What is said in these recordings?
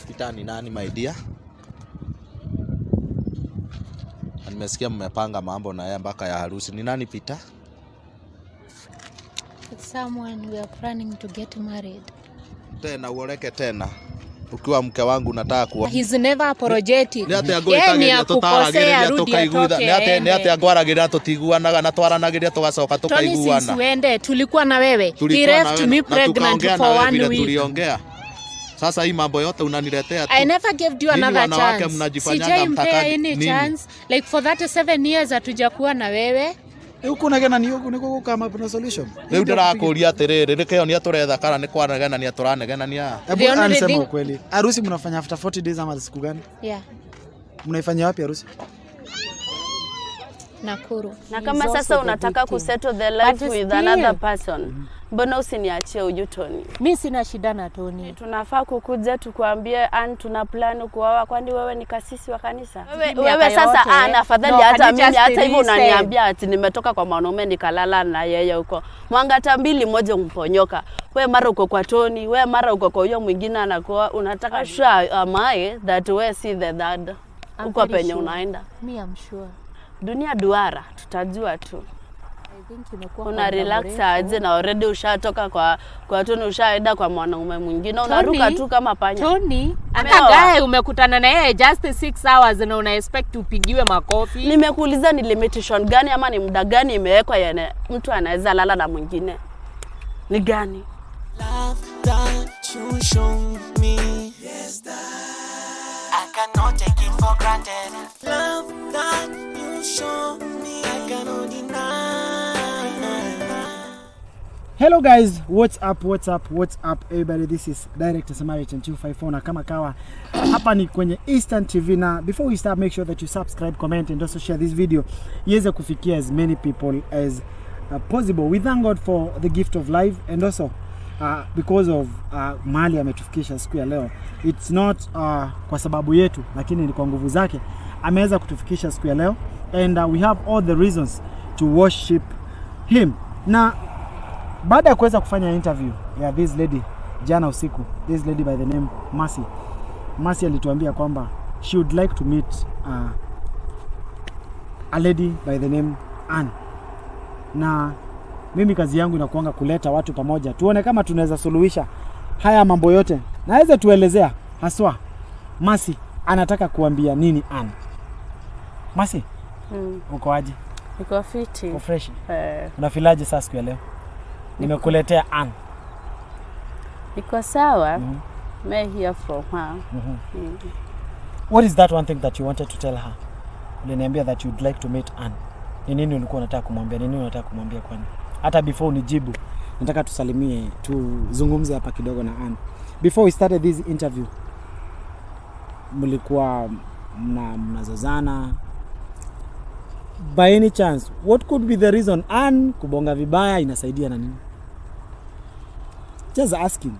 Peter ni nani my dear? Nimesikia mmepanga mambo na yeye mpaka ya harusi. Ni nani Peter? It's someone we are planning to get married. Tena uoleke tena. Ukiwa mke wangu nataka kuwa. He's never apologetic. Ni ate agwetagiria tutaragiria tukaiguana. Ni ate agwaragiria tutiguanaga na twaranagiria tugacoka tukaiguana. Tony siwende tulikuwa na wewe. He left me pregnant for 1 week. Tuliongea. Sasa hii mambo yote unaniletea tu. I never gave you another chance. Sijaimpea any chance. Like for that 7 years hatujakuwa na wewe. Huko nagena ni huko niko kama na solution. Leo ndirakuria atiriri nikeo ni aturetha kana ni kwanagena ni aturanegena ni ya. Hebu ansema kweli. Harusi mnafanya after 40 days ama siku gani? Yeah. Mnaifanya wapi harusi? Nakuru. Na kama sasa unataka kusettle the life with another person, mbona usiniachie huyu Tony? Mimi sina shida na Tony. Tunafaa kukuja tukuambie tuna plan kuoa, kwani wewe ni kasisi wa kanisa? Wewe sasa afadhali hata mimi hata hivyo unaniambia ati nimetoka kwa mwanaume nikalala na yeye huko. Mwangata mbili moja umponyoka. Wewe mara uko kwa Tony, wewe mara uko kwa huyo mwingine anakuwa unataka sure am I that we see the dad. Uko penye unaenda. Me I'm sure. Dunia duara, tutajua tu. Una relax aje na already ushatoka kwa Tony, ushaenda kwa mwanaume mwingine, unaruka tu kama panya. Tony, anagae umekutana na yeye just 6 hours na una expect upigiwe makofi. Nimekuuliza ni limitation gani ama ni muda gani imewekwa yana mtu anaweza lala na mwingine? Ni gani? Love that you show me. Yes, that I cannot take it for granted. Love that you show me, I cannot deny. Hello guys, what's up everybody? This is Director Samaritan 254 na kama kawa hapa ni kwenye Eastern TV, na before we start make sure that you subscribe, comment and also share this video iweze kufikia as many people as possible. We thank God for the gift of life and also because of mahali ametufikisha siku ya leo. It's not kwa sababu yetu, lakini ni kwa nguvu zake ameweza kutufikisha siku ya leo, and we have all the reasons to worship him. Na baada ya kuweza kufanya interview ya this lady jana usiku, this lady by the name Mercy alituambia kwamba she would like to meet a lady by the name Ann. Na mimi kazi yangu inakuanga kuleta watu pamoja, tuone kama tunaweza suluhisha haya mambo yote. Naweza tuelezea haswa Mercy anataka kuambia nini Ann. Mercy, uko aje? Niko fiti. Uko fresh? Unafilaje sasa siku ya leo? Nimekuletea Ann. Niko sawa. May hear from her. What is that one thing that you wanted to tell her? Uliniambia that you'd like to meet Ann. Ni nini ulikuwa unataka kumwambia? Ni nini unataka kumwambia kwani? Hata before unijibu, nataka tusalimie, tuzungumze hapa kidogo na Ann. Before we started this interview, mlikuwa mnazozana. By any chance, what could be the reason Ann kubonga vibaya inasaidia na nini? Just asking.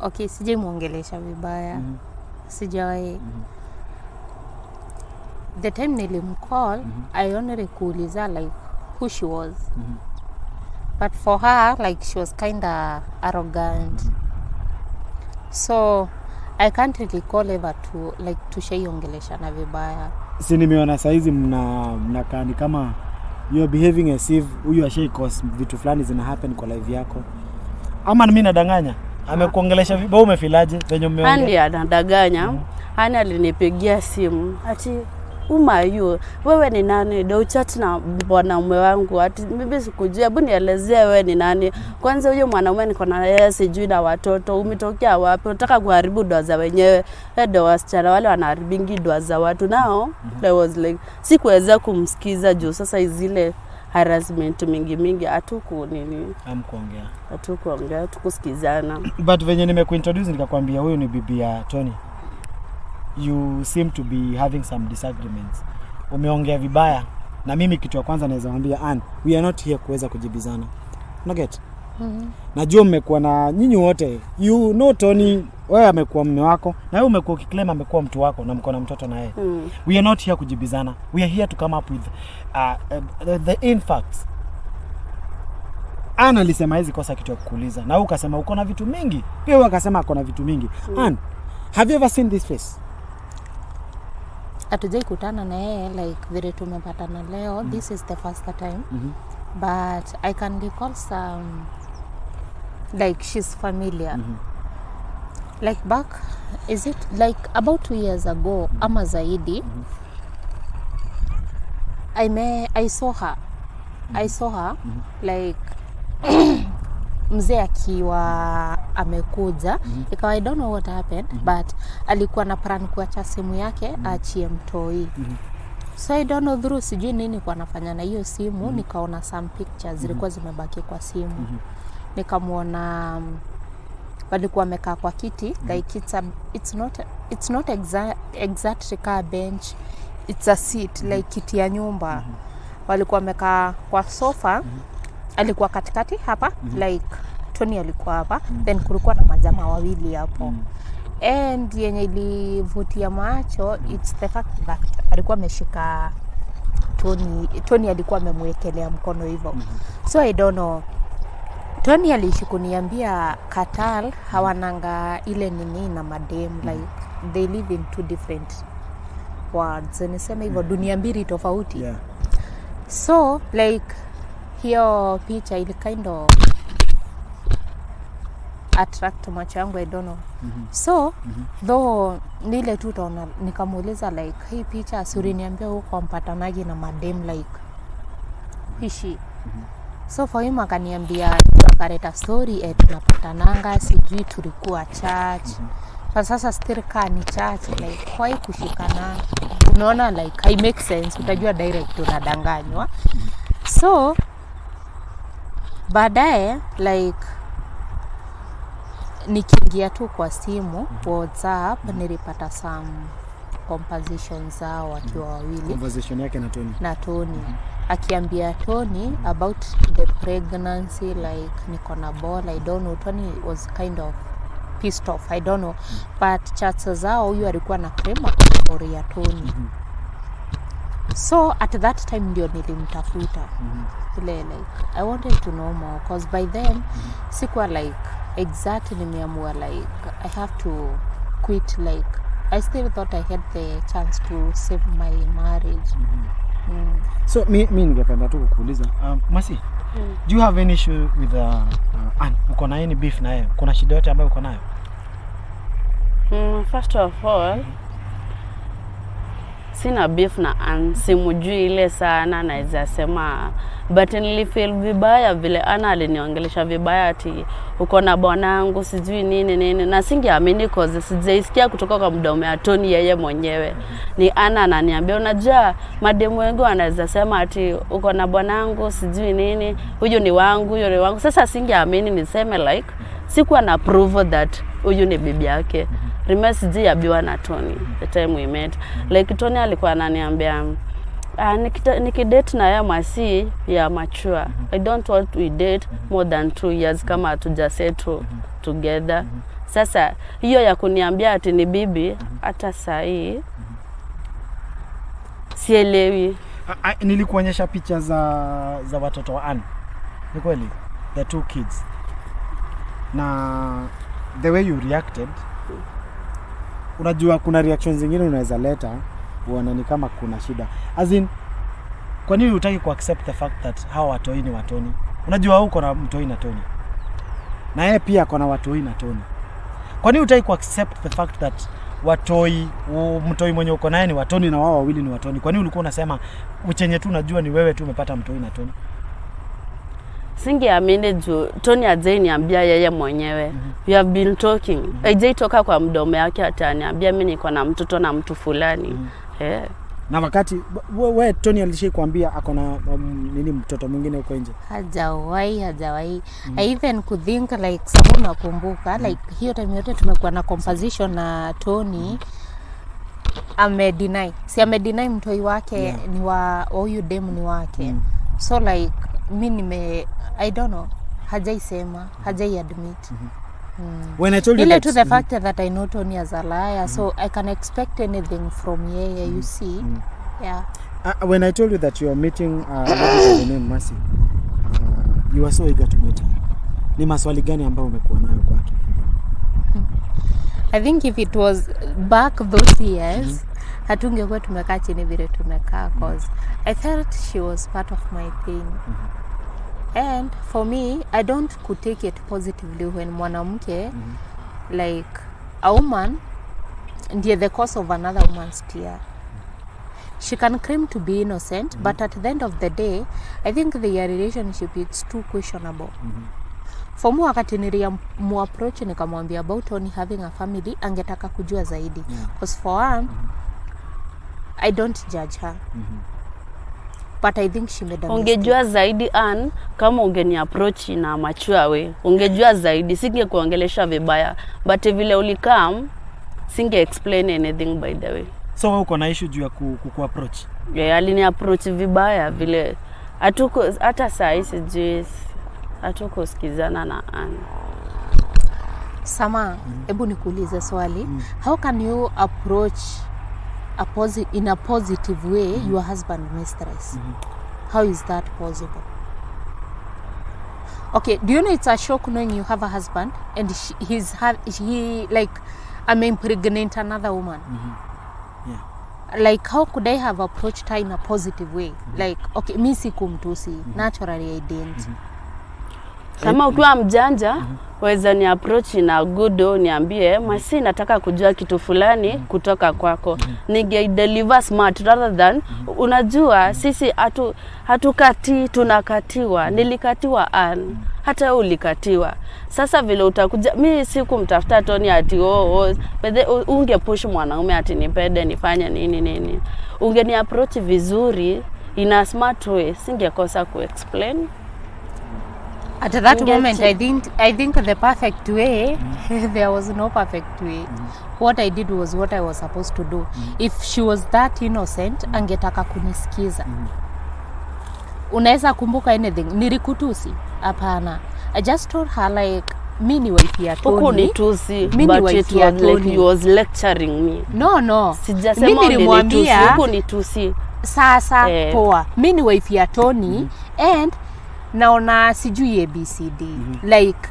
Okay, sije muongelesha vibaya. Sijawahi. The time nilimcall, I only kuuliza like who she was. But for her, like she was kinda arrogant. So I can't really call ever to like to share ongelesha na vibaya. Si nimeona saizi mnakaa ni kama you are behaving as if huyu ashai cause vitu fulani zina happen kwa live yako. Ama mimi nadanganya? Amekuongelesha vibaya, umefilaje venye umeongea? Andi anadanganya. Hani alinipigia simu ati umayu wewe ni nani? Ndio chat na bwanaume wangu ati mimi sikujua, hebu nielezee wewe ni nani. Kwanza huyo mwanaume niko na yeye sijui na watoto, umetokea wapi? Unataka kuharibu ndoa za wenyewe. Ndio wasichana wale wanaharibingi ndoa za watu nao. There was like sikuweza kumsikiza juu sasa zile harassment mingi hatuku nini hatukuongea tukusikizana. But venye nimekuintroduce nikakwambia huyu ni bibi ya Tony, you seem to be having some disagreements. Umeongea vibaya na mimi kitu ya kwanza naweza mwambia Ann, we are not here kuweza kujibizana. No get? Najua mmekuwa na nyinyi wote. You know Tony, wewe amekuwa mume wako na wewe umekuwa ukiclaim amekuwa mtu wako na mko na mtoto na yeye. We are not here kujibizana. We are here to come up with the in facts. Ana alisema hizi kosa kitu ya kukuuliza. Na ukasema uko na vitu mingi. Pia wewe akasema uko na vitu mingi. Ann, have you ever seen this face? Hatujai kutana na yeye like vile tumepatana leo. This is the first time. But I can recall some like she's familiar. Like back, is it like about 2 years ago ama zaidi, I saw her like mzee akiwa amekuja, ikawa I don't know what happened, but alikuwa na plan kuacha simu yake aachie mtoi. So I don't know through sijui nini kwa nafanya na hiyo simu, nikaona some pictures zilikuwa zimebaki kwa simu. Nikamuona walikuwa wamekaa kwa kiti, like it's not exactly car bench, it's a seat, like kiti ya nyumba. Walikuwa wamekaa kwa sofa, alikuwa katikati hapa, like Tony alikuwa hapa, then kulikuwa na majamaa wawili hapo. And yenye ilivutia macho, it's the fact that alikuwa ameshika Tony alikuwa amemwekelea mkono hivyo. So I don't know, Tony alishikuniambia Katal hawananga ile nini na madem, like they live in two different worlds. Nisema hivyo, dunia mbili tofauti. So like hiyo picha ili kind of attract macho yangu, I don't know. So though nile tu taona, nikamuuliza like hii picha suri niambia huko mpatanaji na madem like hishi. So for him akaniambia akareta story tunapatananga sijui tulikuwa church. Kwa sasa still ni church, like why kushikana? Unaona like I make sense, utajua direct unadanganywa. So baadaye like nikiingia tu kwa simu WhatsApp nilipata some compositions zao wakiwa wawili. Conversation yake na Tony. Akiambia Tony about the pregnancy, like niko na ball, I don't know. Tony was kind of pissed off, I don't know. But chats zao huyu alikuwa na krema story ya Tony. So at that time ndio nilimtafuta. Like I wanted to know more because by then sikuwa like exactly nimeamua like I have to quit, like I still thought I had the chance to save my marriage. So mi ningependa tu kukuuliza Masi, do you have any issue with Ann? Uko na any beef na yeye? Kuna shida yote ambayo uko nayo? First of all, sina beef na Ann, simujui ile sana naweza sema, but nilifeel vibaya vile Anna aliniongelesha vibaya ati uko na bwanangu sijui nini, na singeamini cause sijaisikia kutoka kwa mdomo ya Tony yeye mwenyewe. Ni Anna ananiambia, unajua mademu wengi wanaweza sema ati uko na bwanangu sijui nini, huyu ni wangu. Sasa singeamini niseme like sikuwa na prove that huyu ni bibi yake. Sijui abiwa na Tony the time we met. Like Tony alikuwa ananiambia nikidate na ya Masi ya mature. I don't want we date more than 2 years kama hatuja settle together. Sasa hiyo ya kuniambia ati ni bibi hata sahi sielewi. Nilikuonyesha picha za watoto wa Ann. Ni kweli? The 2 kids. Na the way you reacted, unajua kuna reactions zingine unaweza leta uone ni kama kuna shida. As in, kwa nini hutaki ku accept the fact that hawa watoi ni watoni? Unajua uko na mtoi na Tony. Na yeye pia ako na watoi na Tony. Kwa nini hutaki ku accept the fact that mtoi mwenye uko naye ni watoni na wao wawili ni watoni? Kwa nini ulikuwa unasema uchenye tu unajua ni wewe tu umepata mtoi na Tony? Singeamini juu Tony ajaniambia yeye mwenyewe. We have been talking. Haijatoka kwa mdomo yake ataniambia mimi niko na mtoto na mtu fulani. Na wakati wewe Tony alishakwambia ako na nini mtoto mwingine huko nje? Hajawahi. I even could think like sababu nakumbuka like hiyo time yote tumekuwa na conversation na Tony amedeny mtoi wake ni wa huyu demu ni wake. So like mimi I don't know, hajai admit. When I told you that to the fact that I know Tony as a liar, so I can expect anything from yeye, you see. When I told you that you are meeting what is the name, Masi? you were so eager to meet her. Ni maswali gani ambayo umekuwa nayo kwake? I think if it was back those years, hatungekuwa tumekaa chini vile tumekaa, cause I felt she was part of my pain. And for me, I could take it positively when mwanamke, like a woman, ndiye the cause of another woman's tear. She can claim to be innocent, but at the end of the day, I think their relationship is too questionable. For me, wakati niliamapproach nikamwambia about Tony having a family, angetaka kujua zaidi. Because for her, I don't judge her. But I think she made a mistake. Ungejua zaidi Ann, kama ungeni approach na mature way. Ungejua zaidi, singekuongelesha vibaya. But vile ulikam, singe explain anything by the way. So uko na issue juu ya kuku approach? Yeah, alini approach vibaya vile hatuko hata saa hii sijui hatuko sikizana na Ann. Sama, hebu nikuulize swali. How can you approach in a positive way your husband mistress? How is that possible? Okay, do you know it's a shock knowing you have a husband and he like impregnate another woman? Yeah. Like how could I have approached her in a positive way? Like okay, mimi sikumtusi, naturally I didn't. Kama ukiwa mjanja, waweza ni approach na good niambie, masi nataka kujua kitu fulani kutoka kwako. Nige deliver smart rather than unajua sisi hatukati tunakatiwa. Nilikatiwa Ann, hata ulikatiwa. Sasa vile utakuja mimi sikumtafuta Tony ati unge push mwanaume ati nipende nifanye nini. Ungeni approach vizuri in a smart way, singekosa ku-explain. At that moment, I think the perfect way, there was no perfect way. What I did was what I was supposed to do. If she was that innocent, angetaka kunisikiza. Unaweza kumbuka anything? Nilikutusi? Hapana. I just told her like, mimi ni wife ya Tony. Huko ni tusi, but it was like you was lecturing me. No. Sijasema nilimwambia huko ni tusi. Sasa poa. Mimi ni wife ya Tony and naona sijui ABCD. Like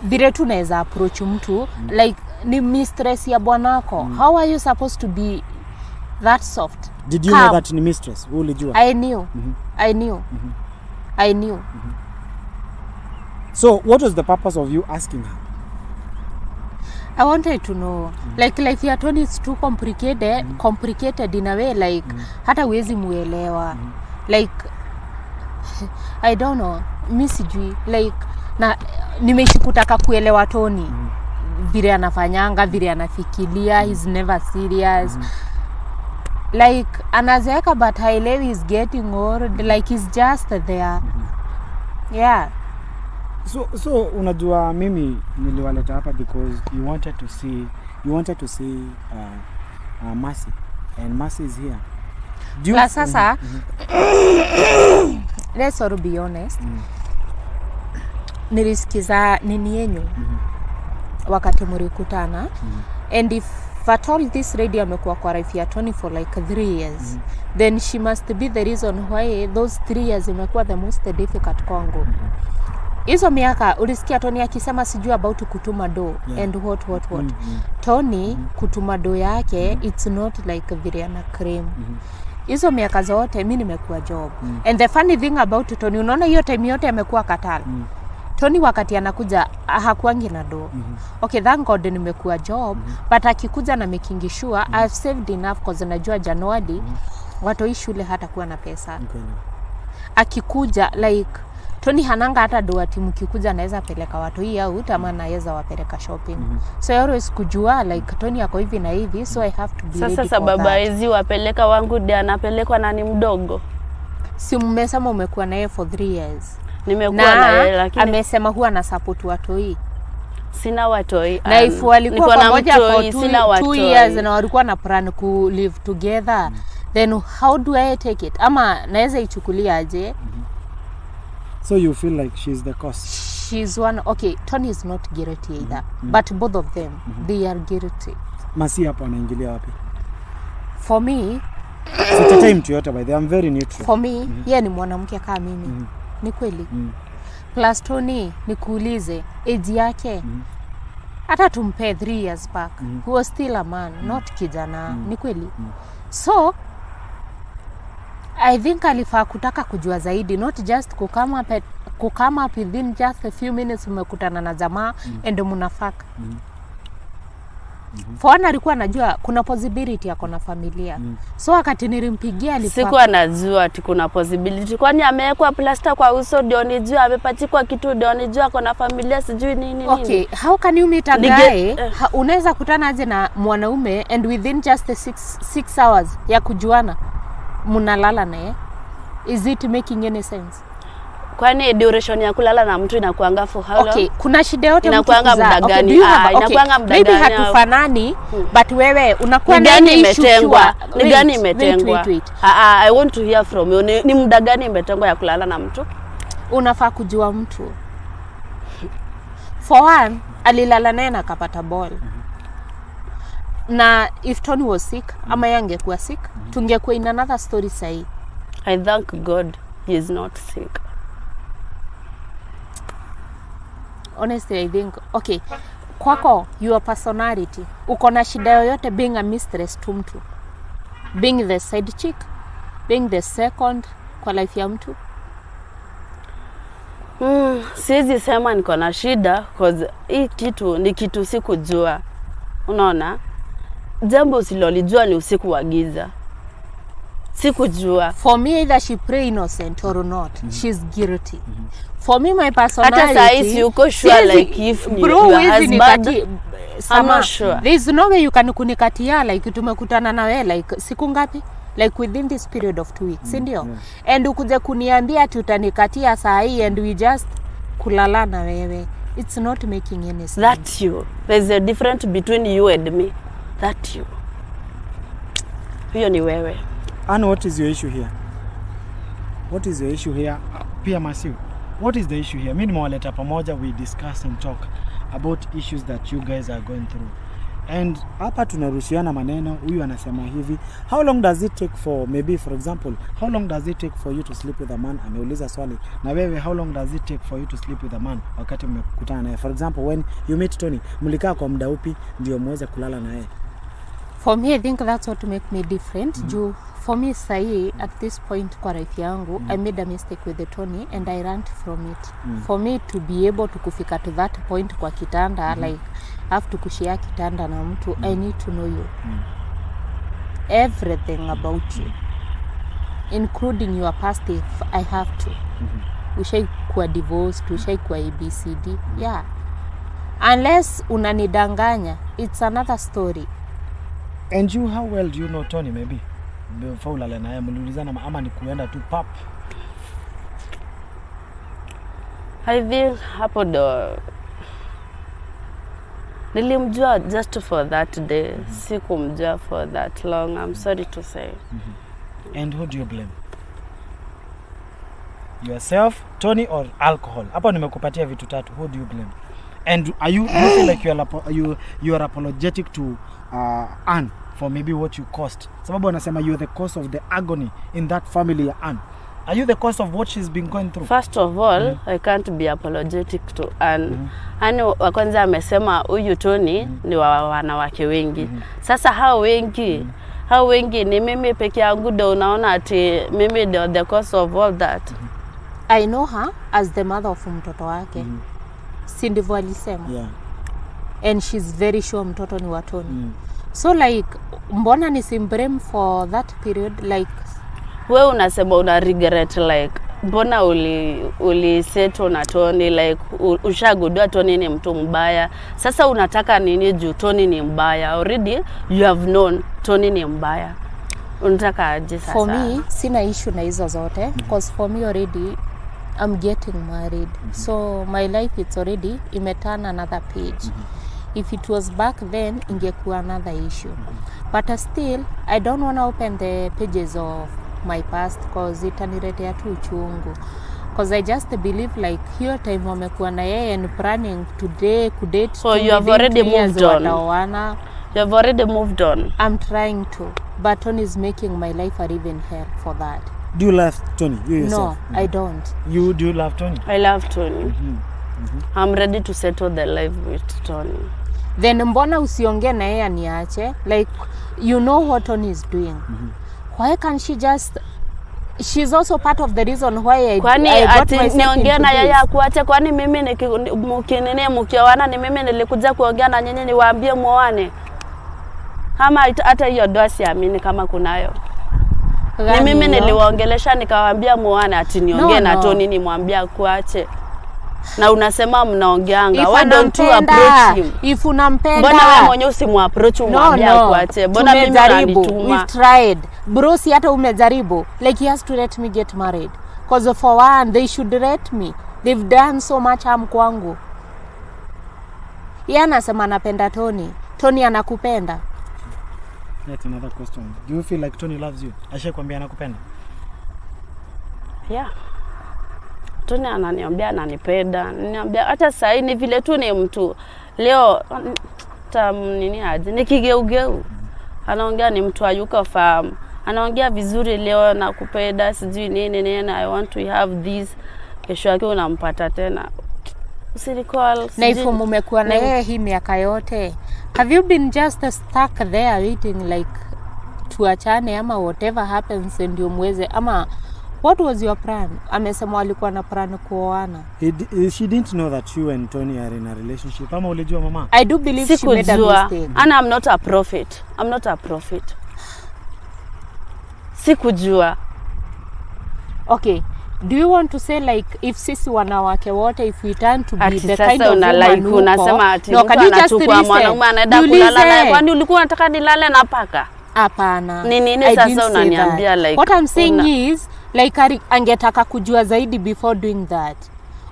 vile tunaweza approach mtu like ni mistress ya bwanako. How are you supposed to be that soft? Did you know that ni mistress? Ulijua? I knew. So what was the purpose of you asking her? I wanted to know. Like life ya Tony is too complicated in a way like hata huwezi muelewa. Like I don't know, mimi sijui like na nimeishi kutaka kuelewa Tony vile anafanyanga, vile anafikiria, he's never serious. Like anazeeka but haelewi he's getting old, like he's just there. Yeah. So unajua mimi niliwaleta hapa because you wanted to see Mercy, and Mercy is here. La sasa let's all be honest. Nilisikiza nini yenyu wakati mlikutana, and if at all this lady amekuwa kwa life ya Tony for like 3 years, then she must be the reason why those 3 years imekuwa the most difficult kwangu. Hizo miaka ulisikia Tony akisema sijui about kutuma do and what. Tony kutuma do yake it's not like vile ana claim. Hizo miaka zote mimi nimekuwa job. And the funny thing about Tony, unaona hiyo time yote amekuwa Katala. Tony wakati anakuja hakuangi na do. Okay, thank God nimekuwa job, but akikuja na making sure I've saved enough because najua January watoi shule hata kuwa na pesa. Akikuja like Tony hananga hata do ati mkikuja anaweza peleka watu hii out ama anaweza wapeleka shopping. So I always kujua like Tony yako hivi na hivi, so I have to be ready. Sasa sababu hizi wapeleka wangu ndiye anapelekwa na ni mdogo. Si mmesema umekuwa naye for 3 years. Nimekuwa naye lakini amesema huwa na support watoi. Sina watoi. Na if walikuwa pamoja for 2 years na walikuwa na plan ku live together, then how do I take it? Ama naweza ichukulia aje? So you feel like she's the cause? She's one. Okay, Tony is not guilty either, but both of them they are guilty. Mercy hapo anaingilia wapi? For me, sitatai mtu yote by the I'm very neutral. For me, yeye ni mwanamke kama mimi. Ni kweli? Plus Tony, nikuulize, age yake, hata tumpe 3 years back, he was still a man, not kijana. Ni kweli? So, I think alifaa kutaka kujua zaidi, not just kukama up within just a few minutes umekutana na jamaa and mnafaka. Fwana alikuwa anajua kuna possibility yako na familia. So wakati nilimpigia alikuwa sikuwa najua ati kuna possibility. Kwani amewekwa plaster kwa uso ndio nijua, amepachikwa kitu ndio nijua ako na familia sijui nini. Okay, how can you meet a guy? Unaweza kutana aje na mwanaume and within just 6 hours ya kujuana mnalala naye? Is it making any sense? Kwani duration ya kulala na mtu inakuanga for how long? Okay, kuna shida yote mtu inakuanga muda gani? Inakuanga muda gani? Maybe hatufanani, but wewe unakuwa nani imetengwa? Ni gani imetengwa? I want to hear from you. Ni muda gani imetengwa ya kulala na mtu? Unafaa kujua mtu. For one, alilala naye na akapata ball. Na if Tony was sick, ama yangekuwa sick, tungekuwa in another story sahi. I thank God he is not sick. Honestly, I think, okay, kwako, your personality, uko na shida yoyote being a mistress to mtu? Being the side chick? Being the second kwa life ya mtu? Siwezi sema niko na shida, cause hii kitu ni kitu sikujua. Unaona? Jambo usilolijua ni usiku wa giza. Sikujua. For me, either she pray innocent or not, she's guilty. For me, my personality, hata saisi uko sure like if bro, your husband, I'm not sure. There is no way you can kunikatia like tumekutana na wewe like siku ngapi? Like within this period of 2 weeks, ndio? And ukuje kuniambia ati utanikatia saa hii and we just kulala na wewe. It's not making any sense. That's you. There's a difference between you and me. That you. Hiyo ni wewe. And what is your issue here? What is your issue here? Pia Masiu, what is the issue here? Mimi nimewaleta pamoja, we discuss and talk about issues that you guys are going through. And hapa tunarushiana maneno, huyu anasema hivi. How long does it take for, maybe for example, how long does it take for you to sleep with a man? Ameuliza swali. Na wewe, how long does it take for you to sleep with a man wakati mmekutana naye? For example, when you meet Tony, mlikaa kwa muda upi ndio muweze kulala naye? For me, I think that's what make me different. Juu, for me, sahi, at this point kwa life yangu, I made a mistake with the Tony and I ran from it. For me to be able to kufika to that point kwa kitanda, like, I have to kushia kitanda na mtu, I need to know you. Everything about you. Including your past if I have to. Ushai kuwa divorced, ushai kuwa ABCD. Yeah. Unless unanidanganya, it's another story. And you, how well do you know Tony maybe? Before ulale naye mliulizana ama ni kuenda tu pap? I think hapo ndo nilimjua just for that day. Sikumjua for that long. I'm sorry to say. And who do you blame? Yourself, Tony, or alcohol? Hapo nimekupatia vitu tatu. Who do you blame? And do you feel like you are apologetic to Anne for maybe what you caused? Sababu anasema you are the cause of the agony in that family ya Anne. Are you the cause of what she's been going through? First of all, I can't be apologetic to Anne. Anne wa kwanza amesema huyu Tony ni wa wanawake wengi. Sasa hao wengi ni mimi peke yangu ndio unaona ati mimi ndio the cause of all that. I know her as the mother of mtoto wake. Si ndivyo alisema? Yeah. And she's very sure mtoto ni wa Tony. So like, mbona nisimblame for that period? Like, wewe unasema una regret like, mbona uli settle na Tony like, ushagundua Tony ni mtu mbaya. Sasa unataka nini juu Tony ni mbaya? Already you have known Tony ni mbaya. Unataka aje sasa? For me, sina issue na hizo zote. Because for me already, I'm getting married. So my life it's already imeturn another page. If it was back then, ingekuwa another issue. But still, I don't want to open the pages of my past because itaniletea tu uchungu. Because I just believe like hiyo time wamekuwa na yeye and planning today kudate. So you have already moved on. You have already moved on. I'm trying to. But Tony is making my life a living hell for that. Do you love Tony? You yourself? No, I don't. You do you love Tony? I love Tony. I'm ready to settle the life with Tony. Then mbona usiongee na yeye aniache? Like, you know what Tony is doing. Why can't she just... She's also part of the reason why I got myself into niongea na yeye akuache. Kwani mimi mkioana ni mimi nilikuja kuongea na nyinyi niwaambie muoane? Ama hata hiyo doa siamini kama kunayo. Ni mimi niliwaongelesha nikawaambia muoane, ati niongee na Tony nimwambia akuache. Na unasema mnaongeanga. Why don't you approach him? If unampenda. Mbona wewe mwenyewe usimapproach umwambie akuache? Mbona mimi nanituma? We've tried. Bro, si hata umejaribu. Like, he has to let me get married. Because for one, they should let me. They've done so much harm kwangu. Yeye anasema anapenda Tony. Tony anakupenda. That's another question. Do you feel like Tony loves you? Ashakwambia anakupenda? Yeah. Tony ananiambia ananipenda. Niambia hata sasa ni vile tu ni mtu. Leo nini aje? Nikigeugeu. Anaongea ni mtu ayuka fahamu. Anaongea vizuri leo nakupenda sijui nini I want to have this. Kesho yake unampata tena. Usirecall. Na ifu mmekuwa na yeye hii miaka yote. Have you been just stuck there waiting like tuachane ama whatever happens ndio mweze ama what was your plan? Amesema alikuwa na plan kuoana. She didn't know that you and Tony are in a relationship. Ama ulijua mama? I do believe she made a mistake. And I'm not a prophet. I'm not a prophet. Sikujua. Okay. Do you want to say like if sisi wanawake wote if we turn to be ati the kind of woman like unasema ati no, can you just mwanaume anaenda kulala naye kwani ulikuwa unataka nilale na paka? Hapana. Nini sasa unaniambia like what I'm saying is like angetaka kujua zaidi before doing that.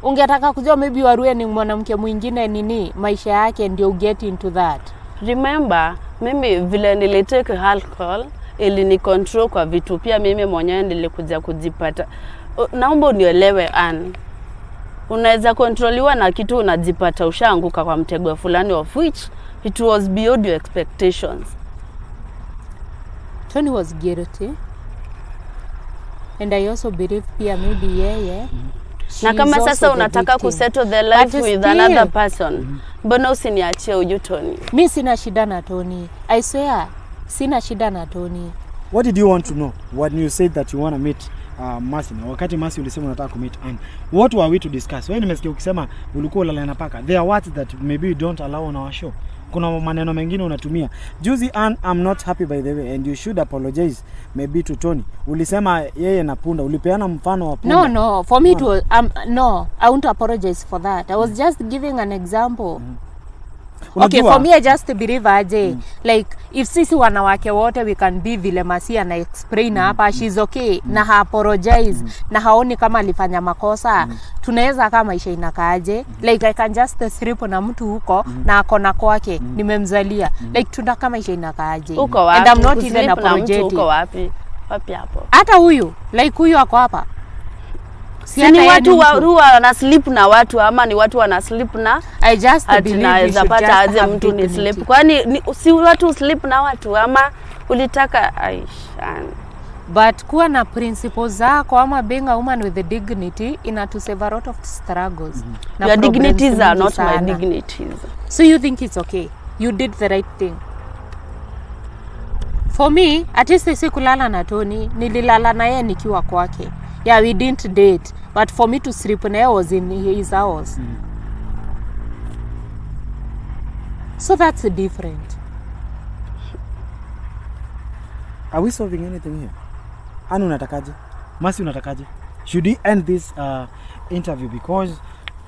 Ungetaka kujua maybe Warue ni mwanamke mwingine nini maisha yake ndio get into that. Remember mimi vile nilitake alcohol ili ni control kwa vitu pia mimi mwenyewe nilikuja kujipata. Naomba unielewe unaweza kontroliwa na kitu unajipata ushaanguka kwa mtego fulani of which it was beyond your expectations. Tony was guilty. And I also believe pia maybe yeye. Na kama sasa unataka kusettle the life with another person. Mbona usiniachie huyu Tony? Mimi sina shida na Tony. I swear, sina shida na Tony. What did you want to know when you said that you want to meet Mercy? Na wakati Mercy ulisema unataka ku meet Ann, what were we to discuss? Wewe nimesikia ukisema ulikuwa ulala na paka. There are words that maybe you don't allow on our show. Kuna maneno mengine unatumia. Juzi Ann, I'm not happy by the way and you should apologize maybe to Tony. Ulisema yeye na punda, ulipeana mfano wa punda. No, for me to no, I won't apologize for that. I was just giving an example. Okay, for me I just believe aje like if sisi wanawake wote we can be vile Mercy na explain hapa she's okay na ha apologize na haoni kama alifanya makosa tunaweza kama maisha inakaaje like I can just sleep na mtu huko na akona kwake nimemzalia like tunda kama maisha inakaaje and I'm not even apologetic. Uko wapi hapo hata huyu like huyu ako hapa si ni watu wana sleep na watu ama ni watu wana sleep na I just believe you should pata aje mtu ni sleep kwani si watu sleep na watu ama ulitaka Aisha but kuwa na principles zako ama being a woman with the dignity to save a lot of struggles your dignities are not my dignities so you think it's okay you did the right thing for me at least sikulala na Tony nililala na yeye nikiwa kwake. Yeah, we didn't date, but for me to sleep I was in his house. So that's different. Are we solving anything here? Anu unatakaje? Mercy unatakaje? Should we end this interview because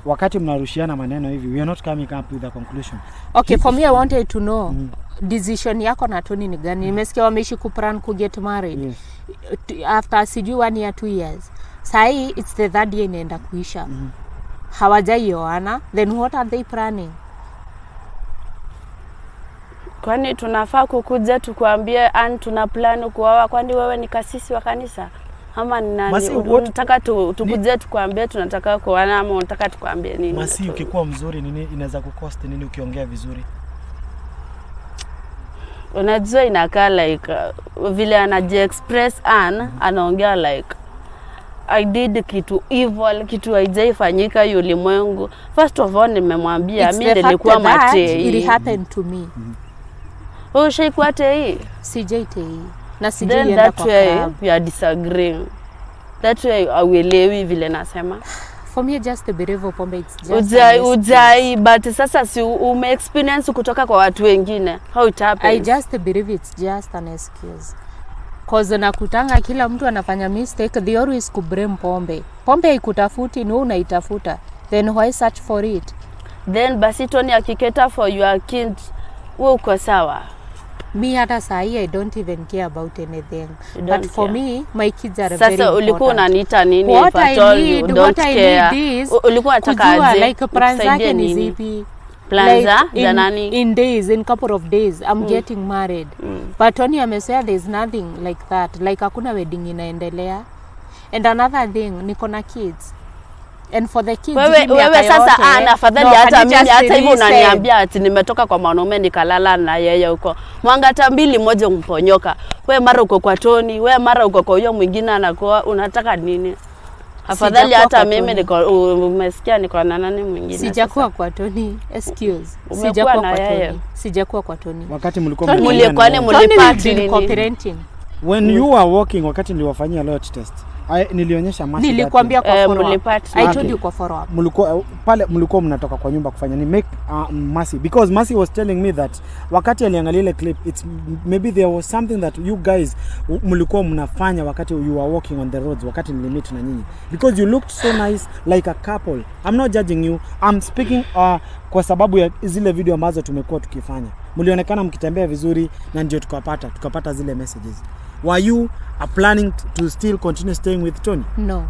wakati mnarushiana maneno hivi we are not coming up with a conclusion. Okay, for me I wanted to know decision yako na Tony ni gani? Nimesikia wameishi kuplan ku get married. Yes. After sijui 1 year 2 years. Sai it's the third year inaenda kuisha. Hawajaioana, then what are they planning? Kwani tunafaa kukuja tukuambie Ann tuna plan kuoa kwani wewe ni kasisi wa kanisa? Ama ni nani? Unataka tukuje tukuambie tunataka kuoana ama unataka tukuambie nini? Mercy ukikuwa mzuri nini inaweza kucost nini ukiongea vizuri? Unajua inakaa like vile anaji express Ann anaongea like I did kitu evil, kitu haijaifanyika ulimwengu. First of all nimemwambia mimi nilikuwa mate. It happened to me. Ushaikuwa tei? Sijaitei. Na sijaenda kwa club. That way we are disagreeing. That way auelewi vile nasema. For me just the believe pombe it's just ujai but sasa si ume experience kutoka kwa watu wengine how it happens. I just believe it's just an excuse. Cause nakutanga kila mtu anafanya mistake, they always kublame pombe. Pombe ikutafuti ni wewe unaitafuta. Then why search for it? Then basi Tony akiketa for your kid wewe uko sawa. Me hata sahi I don't even care about anything. But for care. Me my kids are Sasa very important. Sasa ulikuwa unaniita nini what if at all you don't what care? I need is ulikuwa unataka aje? Like plans zake ni zipi? Plans za nani? In days, in couple of days I'm getting married. But Tony amesema there's nothing like that. Like hakuna wedding inaendelea. And another thing, niko na kids. And for the kids wewe sasa afadhali hata mimi hata hivyo unaniambia ati nimetoka kwa mwanaume nikalala na yeye huko. Mwangata mbili moja mponyoka. Wewe mara uko kwa Tony, wewe mara uko kwa huyo mwingine anakoa, unataka nini? Afadhali hata mimi niko umesikia niko na nani mwingine. Sijakuwa kwa Tony. Excuse. Sijakuwa kwa Tony. Sijakuwa kwa Tony. Wakati mlikuwa mlipati co-parenting. When you were walking wakati niliwafanyia loyalty test. Nilionyesha Masi. Nilikwambia kwa follow up. I told you kwa follow up. Mlikuwa mnatoka kwa nyumba kufanya ni make Masi because Masi was telling me that wakati aliangalia ile clip it's maybe there was something that you guys mlikuwa mnafanya wakati you were walking on the roads wakati nilimit na nyinyi because you looked so nice like a couple. I'm not judging you. I'm speaking kwa sababu ya zile video ambazo tumekuwa tukifanya. Mlionekana mkitembea vizuri na ndio tukapata zile messages. Were you planning to still continue staying with Tony? No.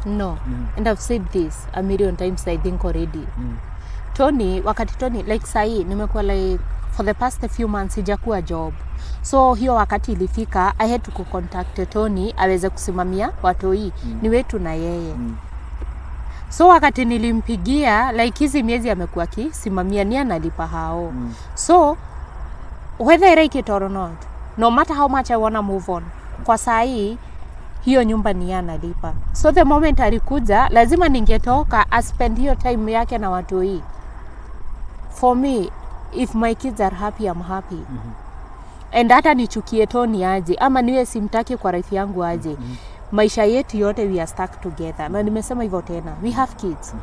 No. And I've said this a million times I think already. Tony, wakati Tony, like sahi, nimekuwa like for the past few months sijakuwa job. So hiyo wakati ilifika, I had to contact Tony, aweze kusimamia watoi, ni wetu na yeye. So wakati nilimpigia, like hizi miezi amekuwa akisimamia ni analipa hao. So, whether I like it or not, no matter how much I wanna move on, kwa sahi hiyo nyumba ni analipa. So the moment alikuja, lazima ningetoka spend hiyo time yake na watoi. For me, if my kids are happy, I'm happy. And hata nichukie Tony aje, ama niwe simtaki kwa life yangu aje. Maisha yetu yote we are stuck together. Na nimesema hivyo tena, we have kids.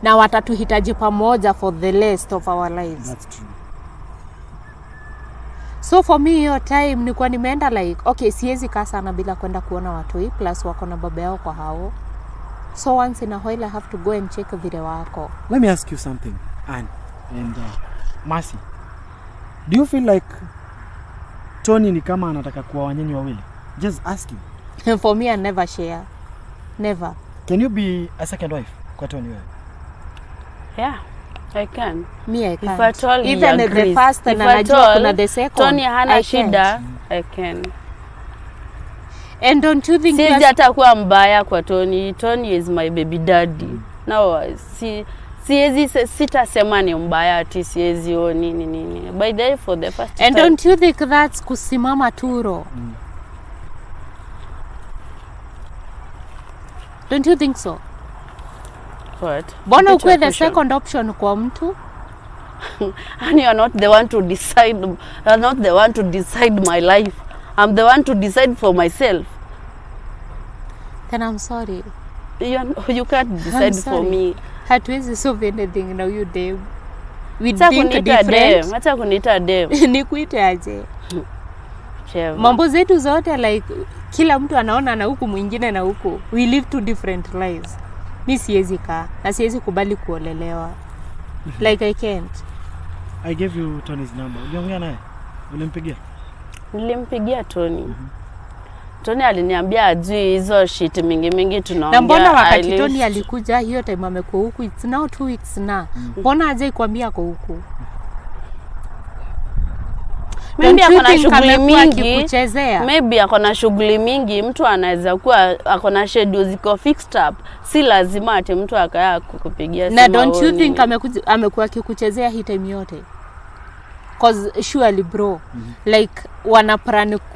Na watatuhitaji pamoja for the rest of our lives. That's true. So for me hiyo time nilikuwa nimeenda like okay siwezi kaa sana bila kwenda kuona watoi plus wako na baba yao kwa hao. So once in a while I have to go and check vile wako. Let me ask you something, Anne and Masi. Do you feel like Tony ni kama anataka kuwa wanyinyi wawili? Just asking. For me I never share. Never. Can you be a second wife kwa Tony wewe? Yeah. I can. Me I can't. If at all even the first and anajua kuna the second. Tony hana shida, I can. And don't you think Sisi atakuwa mbaya kwa Tony. Tony is my baby daddy. No, siezi sitasema ni mbaya ati siezi o nini. By the way for the first and time. Don't you think that's kusimama turo? Don't you think so? What? Bona ukwe the second option kwa mtu? And you are not the one to decide. You are not the one to decide my life. I'm the one to decide for myself. Then I'm sorry. You can't decide for me. Hatuwezi solve anything now you dem. We think different. Hata kuniita dem. Nikuite aje? Mambo zetu zote like kila mtu anaona na huku mwingine na huku. We live two different lives. Mi siwezi kaa na siwezi kubali kuolelewa. Like I can't. I gave you Tony's number. Uliongea naye? Ulimpigia? Nilimpigia Tony. Tony aliniambia ajui hizo shit mingi tunaongea. Na mbona wakati Tony alikuja hiyo time amekuwa huku it's now 2 weeks na. Mbona aje kuambia kwa huku? Maybe akona shughuli mingi. Maybe akona shughuli mingi. Mtu anaweza kuwa akona schedule ziko fixed up. Si lazima ati mtu akaya kukupigia simu. Na don't you think amekuwa akikuchezea hii time yote? cause surely bro like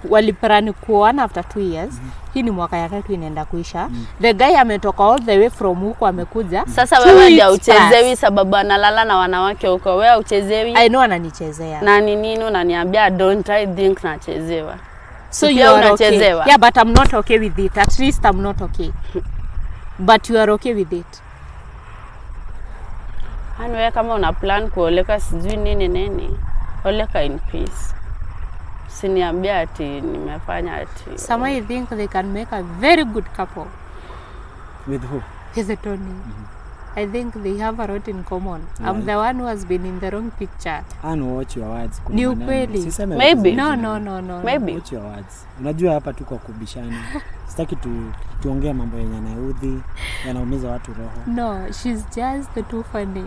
waliplan kuoana after 2 years. Hii ni mwaka ya 3 inaenda kuisha. The guy ametoka all the way from huko amekuja. Sasa wewe ndio uchezewi sababu analala na wanawake huko. Wewe uchezewi. I know ananichezea. Na nini unaniambia don't I think nachezewa. So you are okay. Yeah, but I'm not okay with it. At least I'm not okay. But you are okay with it. Wewe kama una plan kuoleka sijui nini. Oleka in peace. Siniambia ati nimefanya ati. Some I think they can make a very good couple. With who? With Tony. I think they have a lot in common. Yeah. I'm the one who has been in the wrong picture. Watch your words. Ni ukweli. Maybe. No. Maybe. Watch your words. Unajua hapa tuko kubishana. Sitaki tuongee mambo yenye yanaudhi, yanaumiza watu roho. No, she's just too funny.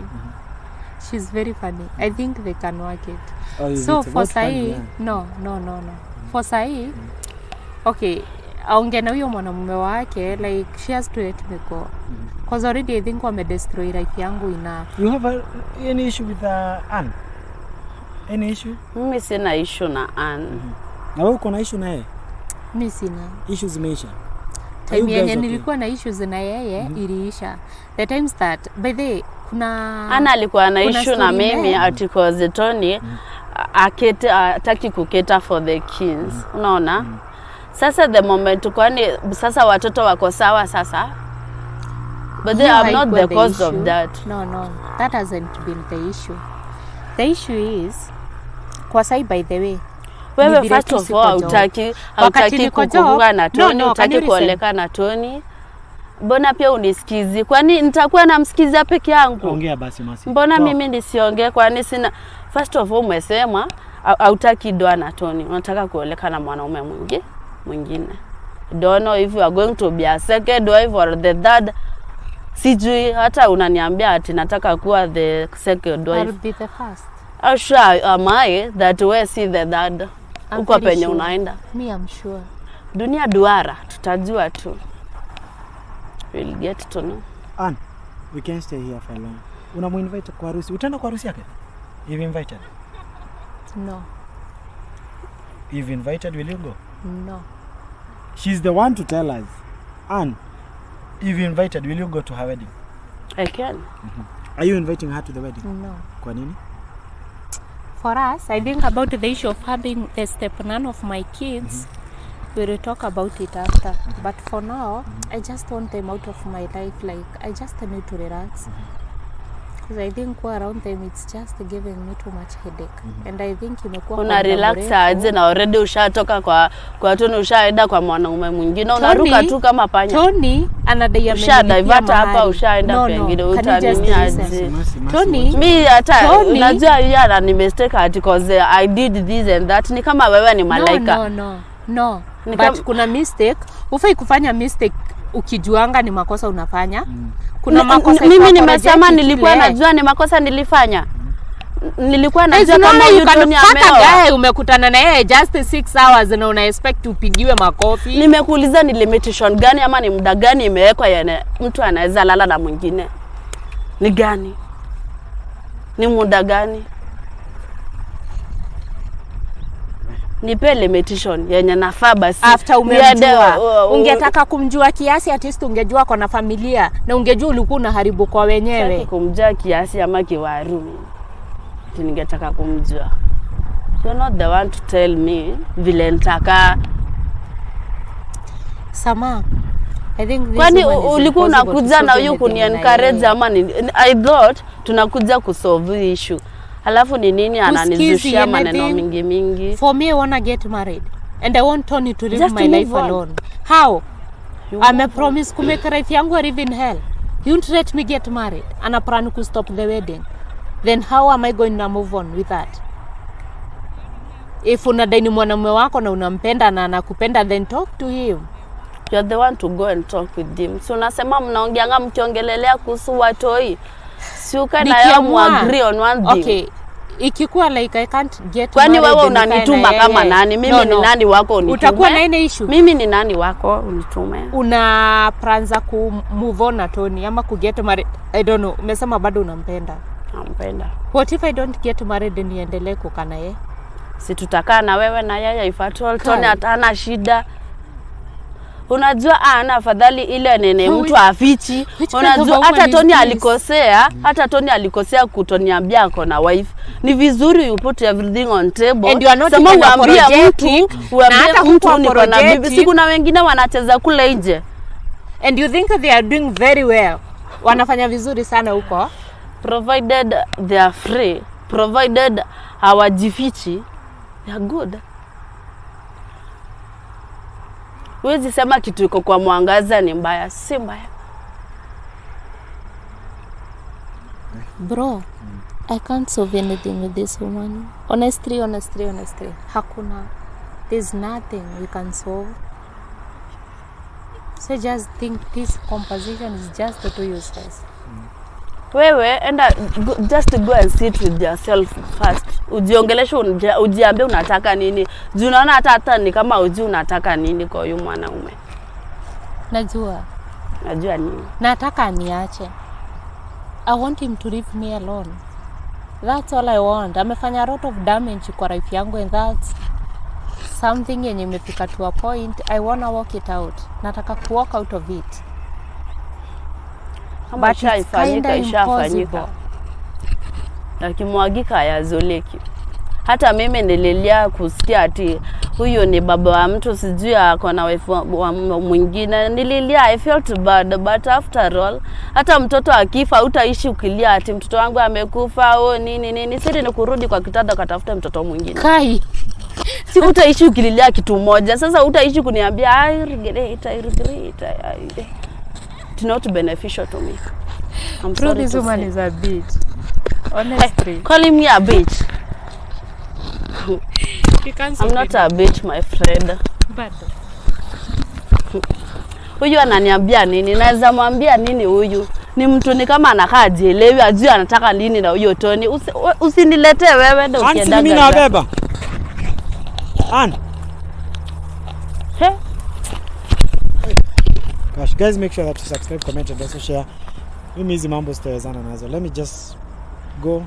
She's very funny. I think they can work it. So for Sai, yeah. No. For Sai, okay, aongea na huyo mwanamume wake, like she has to let me go. Because already I think wame destroy life yangu enough. You have any issue with Anne? Any issue? Mimi sina issue na Anne. Na wewe uko na issue na yeye? Mimi sina. Issues zimeisha. Time yenye nilikuwa na issues na yeye iliisha. The times that by the kuna Ana alikuwa na issue na mimi ati cause Tony ataki kuketa for the kids. Unaona? Sasa the moment kwani sasa watoto wako sawa sasa. But they are not the cause of that. No. That hasn't been the issue. The issue is kwa Sai by the way. Wewe first of all hautaki kukuunga na Tony, hutaki kuoleka na Tony. Mbona pia unisikizi? Kwani nitakuwa namsikiza peke yangu? Ongea basi masi. Mbona mimi nisiongee kwani sina first of all umesema hautaki doa na Tony. Unataka kuoleka na mwanaume mwingine. Don't know if you are going to be a second wife or the third. Sijui hata unaniambia ati nataka kuwa the second wife. I'll be the first. How sure am I that we see the third? Uko penye unaenda? Me I'm sure. Dunia duara, tutajua tu. We'll get to know. Anne, we can't stay here for long. Unamuinvite kwa harusi. Utaenda kwa harusi yake? You've invited? No. You've invited, will you go? No. She's the one to tell us. Anne, you've invited, will you go to her wedding? I can. Are you inviting her to the wedding? No. Kwa nini? For us, I think about the issue of having the step none of my kids. We will talk about it after. But for now, I just want them out of my life. Like, I just need to relax. Because I think around them, it's just giving me too much headache. And I think una relax aje na already ushatoka kwa Tony, ushaenda kwa mwanaume mwingine, unaruka tu kama panya. Tony anadai divert hapa, ushaenda pengine utanini aje. Tony mimi hata unajua yeye ni mistake ati because I did this and that. Ni kama wewe ni malaika. No. But kuna mistake, ufai kufanya mistake ukijuanga ni makosa unafanya. Kuna makosa mimi nimesema nilikuwa najua ni makosa nilifanya. Nilikuwa najua kama Tony ameoa. Umekutana na yeye just 6 hours na una expect upigiwe makofi. Nimekuuliza ni limitation gani ama ni muda gani imewekwa yana mtu anaweza lala na mwingine? Ni gani? Ni muda gani? Nipe limitation yenye nafaa basi. After umemjua, ungetaka kumjua kiasi at least ungejua kwa na familia na ungejua ulikuwa unaharibu kwa wenyewe. Sasa kumjua kiasi ama kiwaru. Ningetaka kumjua. You're not the one to tell me vile nitaka. Sama, I think this kwani ulikuwa unakuja na huyu kuni encourage ama I thought tunakuja kusolve issue. Alafu ni nini ananizushia maneno mingi. For me I want to get married and I want Tony to live my life alone. How? I'm a promise to make life yangu live in hell. You won't let me get married and a plan to stop the wedding. Then how am I going to move on with that? If unadai ni mwanamume wako na unampenda na anakupenda, then talk to him. You're the one to go and talk with him. So unasema mnaongeanga mkiongelelea kuhusu watoi. Si ukana yao muagree on one thing. Okay. Ikikuwa like I can't get kwani wewe unanituma kama nani? Mimi ni nani wako unitume? Utakuwa na ine issue. Mimi ni nani wako unitume? Una plans za ku move on na Tony ama ku get married? I don't know. Umesema bado unampenda. Nampenda. What if I don't get married niendelee kukaa na yeye? Si tutakaa na wewe na yeye if at all Tony hana shida. Unajua ana afadhali ile nene mtu afichi. Unajua hata Tony alikosea, kutoniambia ako na wife. Ni vizuri you put everything on table. And you are not Sema uambie mtu niko na bibi. Siku na wengine wanacheza kule nje. And you think they are doing very well. Wanafanya vizuri sana huko. Provided they are free, provided hawajifichi, they are good. Huwezi sema kitu iko kwa mwangaza ni mbaya, si mbaya. Bro, I can't solve anything with this woman. Honestly. Hakuna. There's nothing we can solve. So just think this composition is just the two useless. Wewe enda just go and sit with yourself first. Ujiongeleshe, ujiambie unataka nini. Unaona hata ni kama ujui unataka nini kwa huyu mwanaume. Najua nini. Nataka niache. I want him to leave me alone. That's all I want. Amefanya a lot of damage kwa life yangu, and that's something yenye imefika to a point I wanna walk it out. Nataka ku walk out of it. But ishafanyika. Akimwagika yazoleki. Hata mimi nililia kusikia ati huyo ni baba wa mtu sijui ako na wife mwingine. Nililia, I felt bad, but after all hata mtoto akifa utaishi ukilia ati mtoto wangu amekufa nini. Siri ni kurudi kwa kitanda katafuta mtoto mwingine. Kai. Si utaishi ukililia kitu moja. Sasa utaishi kuniambia I regret. It's not beneficial to me. I'm sorry. This woman is a bitch. Honestly. Hey, calling me a bitch. I'm not a bitch, my friend. But huyu ananiambia nini? Naweza mwambia nini huyu? Ni mtu ni kama anakaa jielewi, ajui anataka nini na huyo Tony. Usiniletee wewe ndio ukienda. Mimi na beba. He? Gosh, guys, make sure that you subscribe, comment and also share. Mimi hizi mambo sitawezana nazo. Let me just go.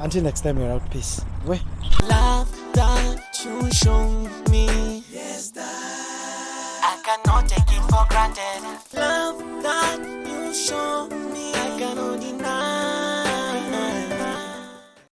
Until next time, we're out. Peace. We. Love that you show me. Yes, that I cannot take it for granted. Love that you show me, I cannot deny.